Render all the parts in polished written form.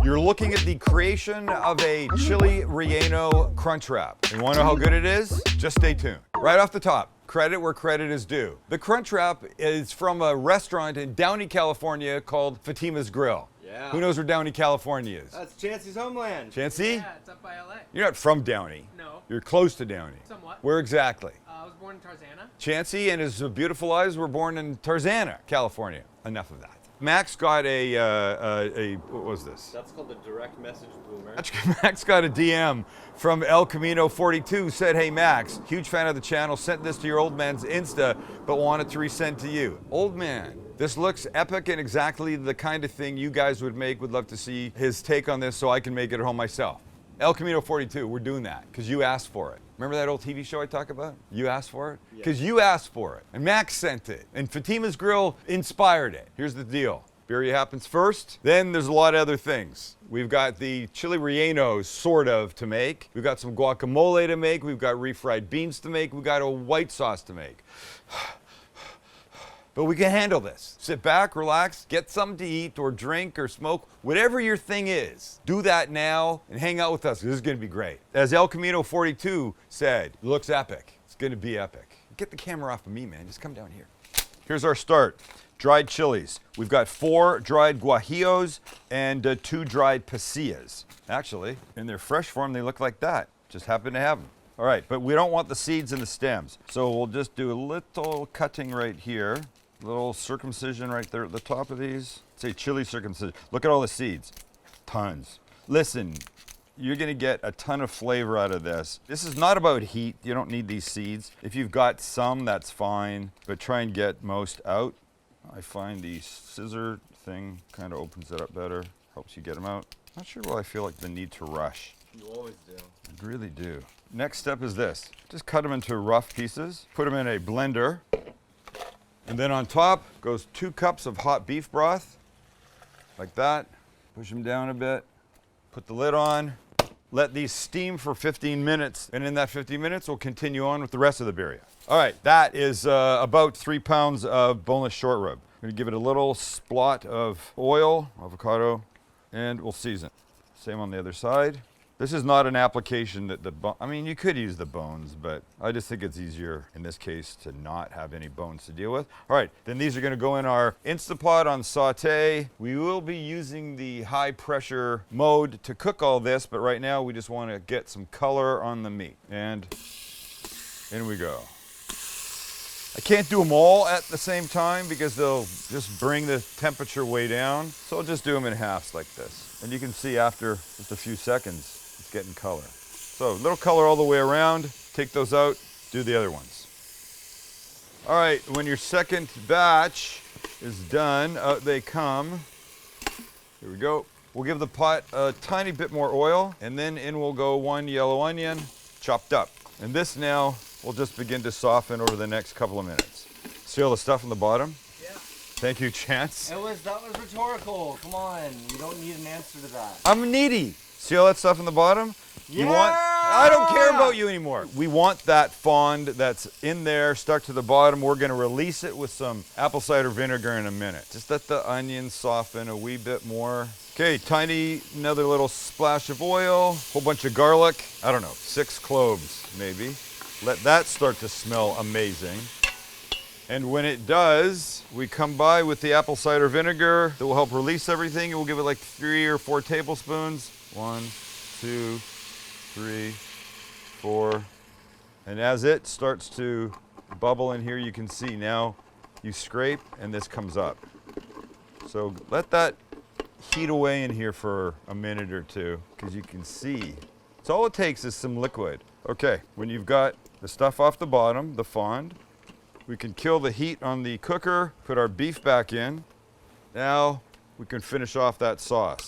You're looking at the creation of a chili relleno Crunchwrap. You want to know how good it is? Just stay tuned. Right off the top, credit where credit is due. The Crunchwrap is from a restaurant in Downey, California called Fatimas Grill. Yeah. Who knows where Downey, California is? That's Chancey's homeland. Chancey? Yeah, it's up by LA. You're not from Downey. No. You're close to Downey. Somewhat. Where exactly? I was born in Tarzana. Chancey and his beautiful eyes were born in Tarzana, California. Enough of that. Max got what was this? That's called a direct message boomer. Max got a DM from El Camino 42, said, hey Max, huge fan of the channel, sent this to your old man's Insta, but wanted to resend to you. Old man, this looks epic and exactly the kind of thing you guys would make. Would love to see his take on this so I can make it at home myself. El Camino 42, we're doing that because you asked for it. Remember that old TV show I talk about? You asked for it? Because you asked for it. And Max sent it. And Fatimas Grill inspired it. Here's the deal. Birria happens first. Then there's a lot of other things. We've got the chili rellenos, sort of, to make. We've got some guacamole to make. We've got refried beans to make. We've got a white sauce to make. But we can handle this. Sit back, relax, get something to eat or drink or smoke. Whatever your thing is, do that now and hang out with us. This is going to be great. As El Camino 42 said, it looks epic. It's going to be epic. Get the camera off of me, man. Just come down here. Here's our start. Dried chilies. We've got 4 dried guajillos and 2 dried pasillas. Actually, in their fresh form, they look like that. Just happen to have them. All right, but we don't want the seeds and the stems. So we'll just do a little cutting right here. Little circumcision right there at the top of these. Say chili circumcision. Look at all the seeds. Tons. Listen, you're gonna get a ton of flavor out of this. This is not about heat. You don't need these seeds. If you've got some, that's fine, but try and get most out. I find the scissor thing kind of opens it up better, helps you get them out. Not sure why I feel like the need to rush. You always do. I really do. Next step is this. Just cut them into rough pieces, put them in a blender, and then on top goes 2 cups of hot beef broth, like that. Push them down a bit, put the lid on, let these steam for 15 minutes, and in that 15 minutes, we'll continue on with the rest of the birria. All right, that is about 3 pounds of boneless short rib. I'm gonna give it a little splot of oil, avocado, and we'll season. Same on the other side. This is not an application that I mean, you could use the bones, but I just think it's easier in this case to not have any bones to deal with. All right, then these are gonna go in our Instapot on saute. We will be using the high pressure mode to cook all this, but right now we just wanna get some color on the meat. And in we go. I can't do them all at the same time because they'll just bring the temperature way down. So I'll just do them in halves like this. And you can see after just a few seconds, it's getting color. So a little color all the way around. Take those out, do the other ones. All right, when your second batch is done, out they come. Here we go. We'll give the pot a tiny bit more oil, and then in will go 1 yellow onion, chopped up. And this now will just begin to soften over the next couple of minutes. See all the stuff on the bottom? Yeah. Thank you, Chance. That was rhetorical. Come on, you don't need an answer to that. I'm needy. See all that stuff in the bottom? Yeah! I don't care about you anymore. We want that fond that's in there, start to the bottom. We're gonna release it with some apple cider vinegar in a minute. Just let the onions soften a wee bit more. Okay, another little splash of oil, whole bunch of garlic. I don't know, 6 cloves maybe. Let that start to smell amazing. And when it does, we come by with the apple cider vinegar that will help release everything. And we'll give it like 3 or 4 tablespoons. 1, 2, 3, 4. And as it starts to bubble in here, you can see now you scrape and this comes up. So let that heat away in here for a minute or two because you can see. So all it takes is some liquid. Okay, when you've got the stuff off the bottom, the fond, we can kill the heat on the cooker, put our beef back in. Now we can finish off that sauce.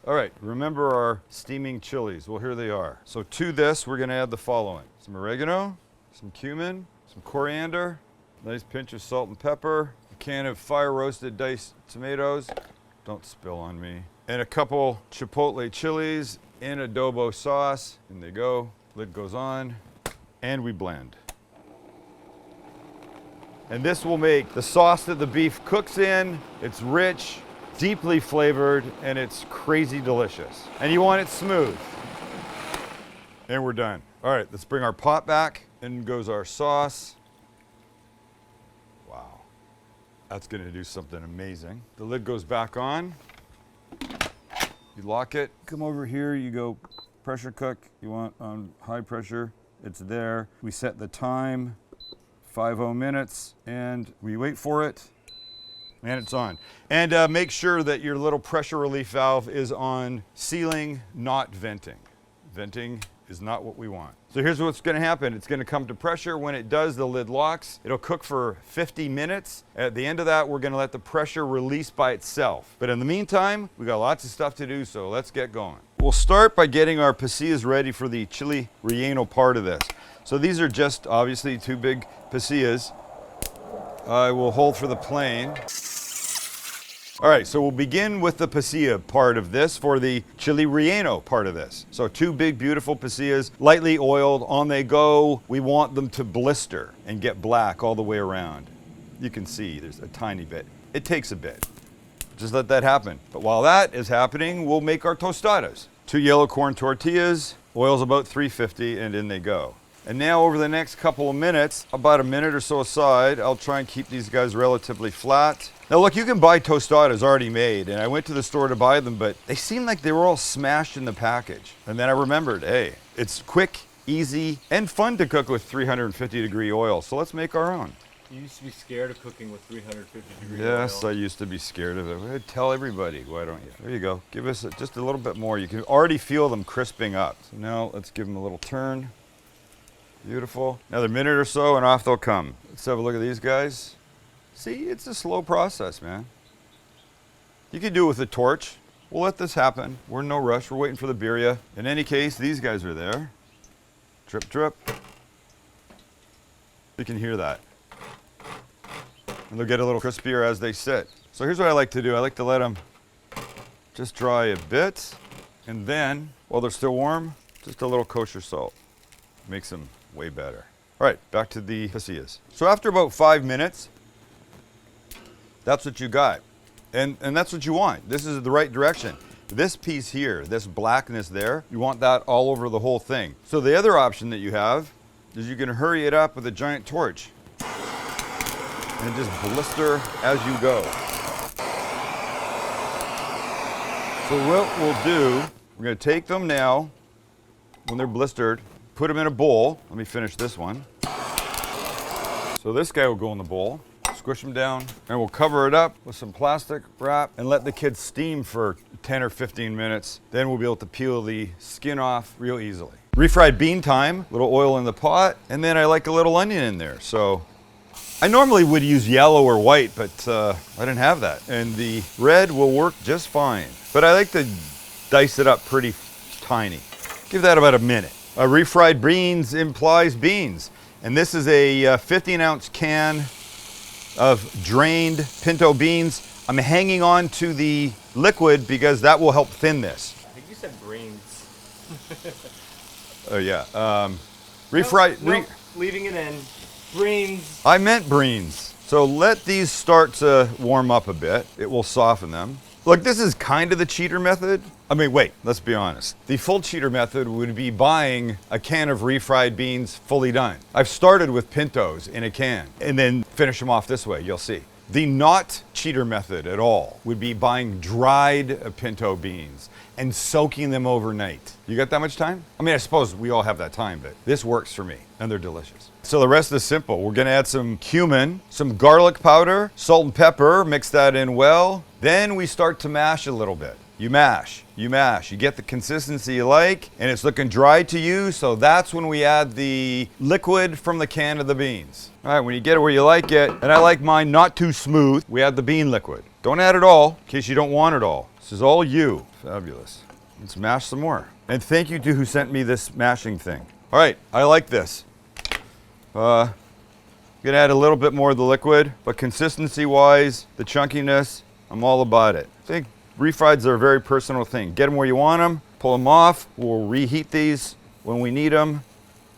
All right, remember our steaming chilies. Well, here they are. So to this, we're gonna add the following. Some oregano, some cumin, some coriander, nice pinch of salt and pepper, a can of fire roasted diced tomatoes. Don't spill on me. And a couple chipotle chilies in adobo sauce. In they go, lid goes on, and we blend. And this will make the sauce that the beef cooks in. It's rich, deeply flavored, and it's crazy delicious. And you want it smooth. And we're done. All right, let's bring our pot back. In goes our sauce. Wow, that's gonna do something amazing. The lid goes back on. You lock it. Come over here, you go pressure cook. You want on high pressure, it's there. We set the time, 50 minutes, and we wait for it, and it's on. And make sure that your little pressure relief valve is on sealing, not venting. Venting is not what we want. So here's what's gonna happen. It's gonna come to pressure. When it does, the lid locks. It'll cook for 50 minutes. At the end of that, we're gonna let the pressure release by itself. But in the meantime, we got lots of stuff to do, so let's get going. We'll start by getting our pasillas ready for the chile relleno part of this. So these are just obviously 2 big pasillas. I will hold for the plane. All right, so we'll begin with the pasilla part of this for the chile relleno part of this. So 2 big, beautiful pasillas, lightly oiled, on they go. We want them to blister and get black all the way around. You can see there's a tiny bit. It takes a bit. Just let that happen. But while that is happening, we'll make our tostadas. 2 yellow corn tortillas, oil's about 350, and in they go. And now over the next couple of minutes, about a minute or so aside, I'll try and keep these guys relatively flat. Now look, you can buy tostadas already made, and I went to the store to buy them, but they seemed like they were all smashed in the package. And then I remembered, hey, it's quick, easy, and fun to cook with 350-degree oil, so let's make our own. You used to be scared of cooking with 350-degree oil. Yes, I used to be scared of it. I'd tell everybody, why don't you? There you go. Give us just a little bit more. You can already feel them crisping up. So now let's give them a little turn. Beautiful. Another minute or so and off they'll come. Let's have a look at these guys. See, it's a slow process, man. You can do it with a torch. We'll let this happen. We're in no rush. We're waiting for the birria. In any case, these guys are there. Drip, drip. You can hear that. And they'll get a little crispier as they sit. So here's what I like to do. I like to let them just dry a bit. And then, while they're still warm, just a little kosher salt. Makes them way better. All right, back to the pasillas. So after about 5 minutes, that's what you got. And that's what you want. This is the right direction. This piece here, this blackness there, you want that all over the whole thing. So the other option that you have is you can hurry it up with a giant torch and just blister as you go. So what we'll do, we're gonna take them now, when they're blistered, put them in a bowl. Let me finish this one. So this guy will go in the bowl, squish them down, and we'll cover it up with some plastic wrap and let the kids steam for 10 or 15 minutes. Then we'll be able to peel the skin off real easily. Refried bean time, little oil in the pot, and then I like a little onion in there. So I normally would use yellow or white, but I didn't have that. And the red will work just fine. But I like to dice it up pretty tiny. Give that about a minute. Refried beans implies beans. And this is a 15-ounce can of drained pinto beans. I'm hanging on to the liquid because that will help thin this. I think you said brains. Oh yeah. Refried. Nope, leaving it in. Brains. I meant beans. So let these start to warm up a bit. It will soften them. Look, this is kind of the cheater method. I mean, wait, let's be honest. The full cheater method would be buying a can of refried beans fully done. I've started with pintos in a can and then finish them off this way, you'll see. The not cheater method at all would be buying dried pinto beans and soaking them overnight. You got that much time? I mean, I suppose we all have that time, but this works for me and they're delicious. So the rest is simple. We're gonna add some cumin, some garlic powder, salt and pepper, mix that in well. Then we start to mash a little bit. You mash, you get the consistency you like, and it's looking dry to you, so that's when we add the liquid from the can of the beans. All right, when you get it where you like it, and I like mine not too smooth, we add the bean liquid. Don't add it all, in case you don't want it all. This is all you. Fabulous. Let's mash some more. And thank you to who sent me this mashing thing. All right, I like this. I'm gonna add a little bit more of the liquid, but consistency-wise, the chunkiness, I'm all about it. I think refrieds are a very personal thing. Get them where you want them, pull them off. We'll reheat these when we need them.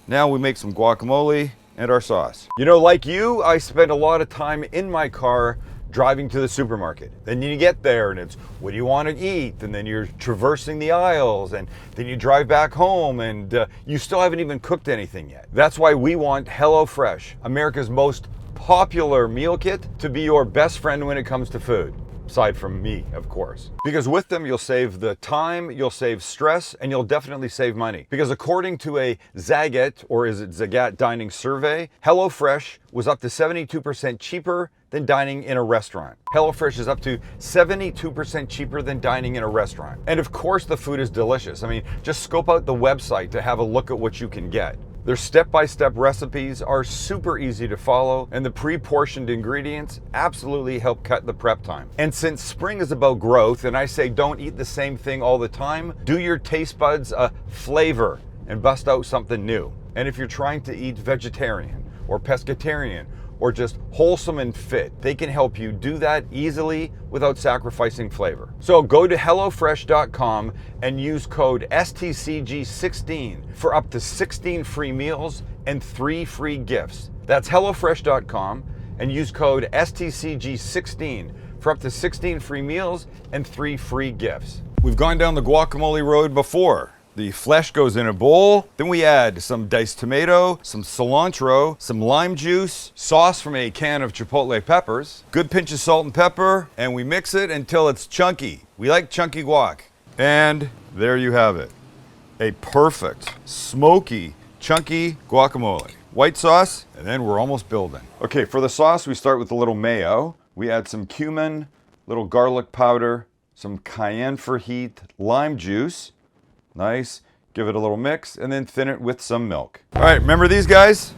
Now we make some guacamole and our sauce. You know, like you, I spend a lot of time in my car driving to the supermarket. Then you get there and it's, what do you want to eat? And then you're traversing the aisles, and then you drive back home, and you still haven't even cooked anything yet. That's why we want HelloFresh, America's most popular meal kit, to be your best friend when it comes to food. Aside from me, of course. Because with them, you'll save the time, you'll save stress, and you'll definitely save money. Because according to a Zagat, or is it Zagat dining survey, HelloFresh was up to 72% cheaper than dining in a restaurant. HelloFresh is up to 72% cheaper than dining in a restaurant. And of course the food is delicious. I mean, just scope out the website to have a look at what you can get. Their step-by-step recipes are super easy to follow, and the pre-portioned ingredients absolutely help cut the prep time. And since spring is about growth, and I say don't eat the same thing all the time, do your taste buds a flavor and bust out something new. And if you're trying to eat vegetarian or pescatarian or just wholesome and fit, they can help you do that easily without sacrificing flavor. So go to HelloFresh.com and use code STCG16 for up to 16 free meals and 3 free gifts. That's HelloFresh.com and use code STCG16 for up to 16 free meals and 3 free gifts. We've gone down the guacamole road before. The flesh goes in a bowl, then we add some diced tomato, some cilantro, some lime juice, sauce from a can of chipotle peppers, good pinch of salt and pepper, and we mix it until it's chunky. We like chunky guac. And there you have it. A perfect, smoky, chunky guacamole. White sauce, and then we're almost building. Okay, for the sauce, we start with a little mayo. We add some cumin, little garlic powder, some cayenne for heat, lime juice. Nice. Give it a little mix and then thin it with some milk. All right, remember these guys?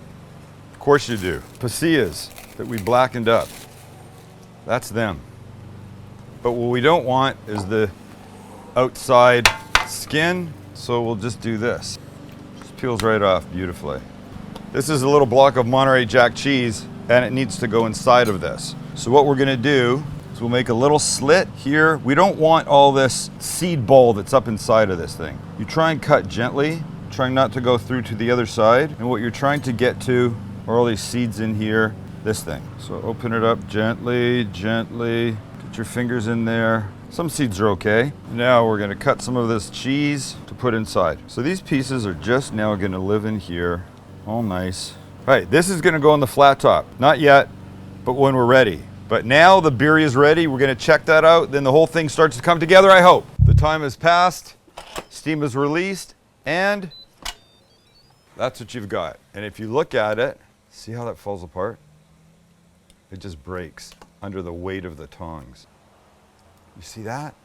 Of course you do. Pasillas that we blackened up. That's them. But what we don't want is the outside skin, so we'll just do this. Just peels right off beautifully. This is a little block of Monterey Jack cheese, and it needs to go inside of this. So what we're gonna do, so we'll make a little slit here. We don't want all this seed ball that's up inside of this thing. You try and cut gently, trying not to go through to the other side. And what you're trying to get to are all these seeds in here, this thing. So open it up gently, gently. Get your fingers in there. Some seeds are okay. Now we're gonna cut some of this cheese to put inside. So these pieces are just now gonna live in here, all nice. All right, this is gonna go on the flat top. Not yet, but when we're ready. But now the birria is ready. We're gonna check that out. Then the whole thing starts to come together, I hope. The time has passed, steam is released, and that's what you've got. And if you look at it, see how that falls apart? It just breaks under the weight of the tongs. You see that?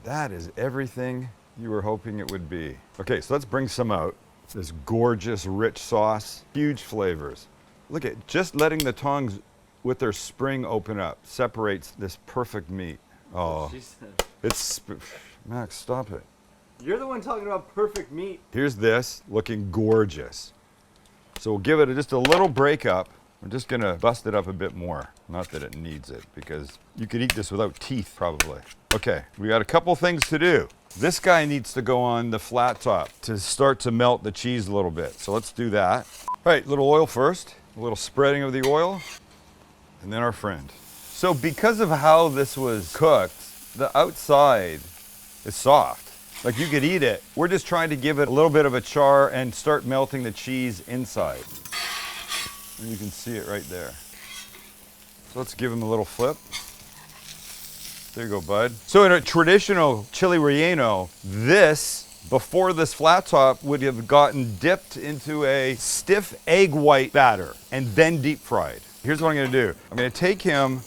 That is everything you were hoping it would be. Okay, so let's bring some out. This gorgeous, rich sauce, huge flavors. Look at just letting the tongs with their spring open up separates this perfect meat. Oh, it's, Max, stop it. You're the one talking about perfect meat. Here's this, looking gorgeous. So we'll give it just a little break up. We're just gonna bust it up a bit more. Not that it needs it, because you could eat this without teeth, probably. Okay, we got a couple things to do. This guy needs to go on the flat top to start to melt the cheese a little bit. So let's do that. All right, little oil first, a little spreading of the oil. And then our friend. So because of how this was cooked, the outside is soft. Like you could eat it. We're just trying to give it a little bit of a char and start melting the cheese inside. And you can see it right there. So let's give him a little flip. There you go, bud. So in a traditional chile relleno, this, before this flat top, would have gotten dipped into a stiff egg white batter and then deep fried. Here's what I'm gonna do. I'm gonna take him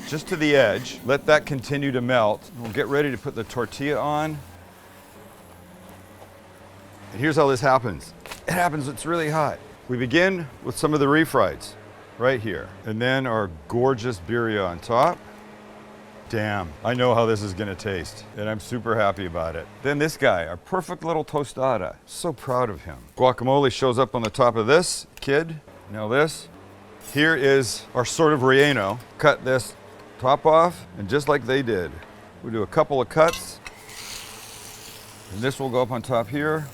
just to the edge, let that continue to melt. We'll get ready to put the tortilla on. And here's how this happens. It happens, it's really hot. We begin with some of the refrieds right here. And then our gorgeous birria on top. Damn, I know how this is gonna taste, and I'm super happy about it. Then this guy, our perfect little tostada. So proud of him. Guacamole shows up on the top of this kid. Now this. Here is our sort of relleno. Cut this top off, and just like they did, we do a couple of cuts, and this will go up on top here.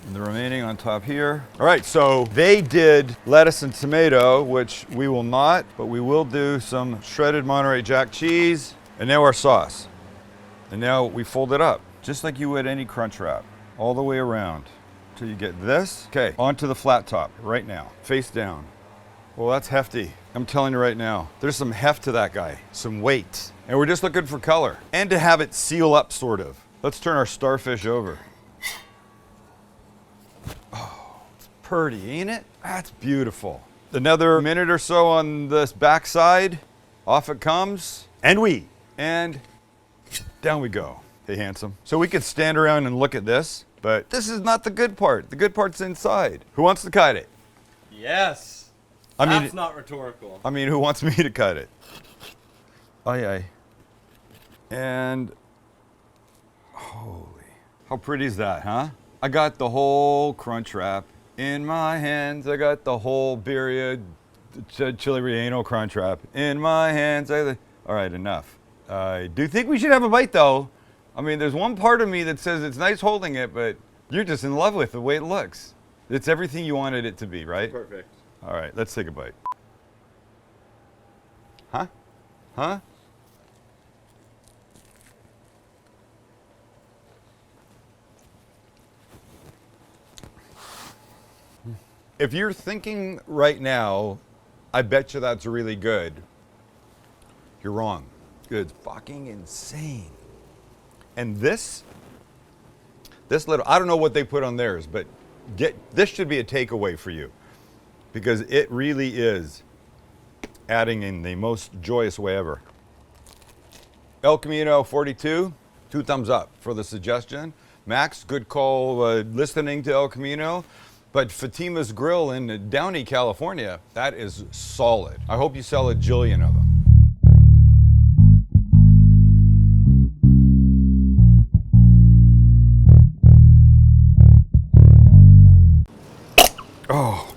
And the remaining on top here. All right, so they did lettuce and tomato, which we will not, but we will do some shredded Monterey Jack cheese. And now our sauce. And now we fold it up, just like you would any Crunchwrap, all the way around till you get this. Okay, onto the flat top right now, face down. Well, that's hefty. I'm telling you right now, there's some heft to that guy, some weight. And we're just looking for color and to have it seal up, sort of. Let's turn our starfish over. Oh, it's pretty, ain't it? That's beautiful. Another minute or so on this back side, off it comes, and down we go. Hey, handsome. So we could stand around and look at this, but this is not the good part. The good part's inside. Who wants to cut it? Yes. I mean, that's not rhetorical. I mean, who wants me to cut it? Aye, aye. And holy, how pretty is that, huh? I got the whole Crunchwrap in my hands. I got the whole Birria Chile Relleno Crunchwrap in my hands. All right, enough. I do think we should have a bite, though. I mean, there's one part of me that says it's nice holding it, but you're just in love with the way it looks. It's everything you wanted it to be, right? Perfect. All right, let's take a bite. Huh? Huh? If you're thinking right now, I bet you that's really good, you're wrong. It's fucking insane. And this little, I don't know what they put on theirs, but this should be a takeaway for you because it really is adding in the most joyous way ever. El Camino 42, 2 thumbs up for the suggestion. Max, good call listening to El Camino. But Fatimas Grill in Downey, California, that is solid. I hope you sell a jillion of them. Oh.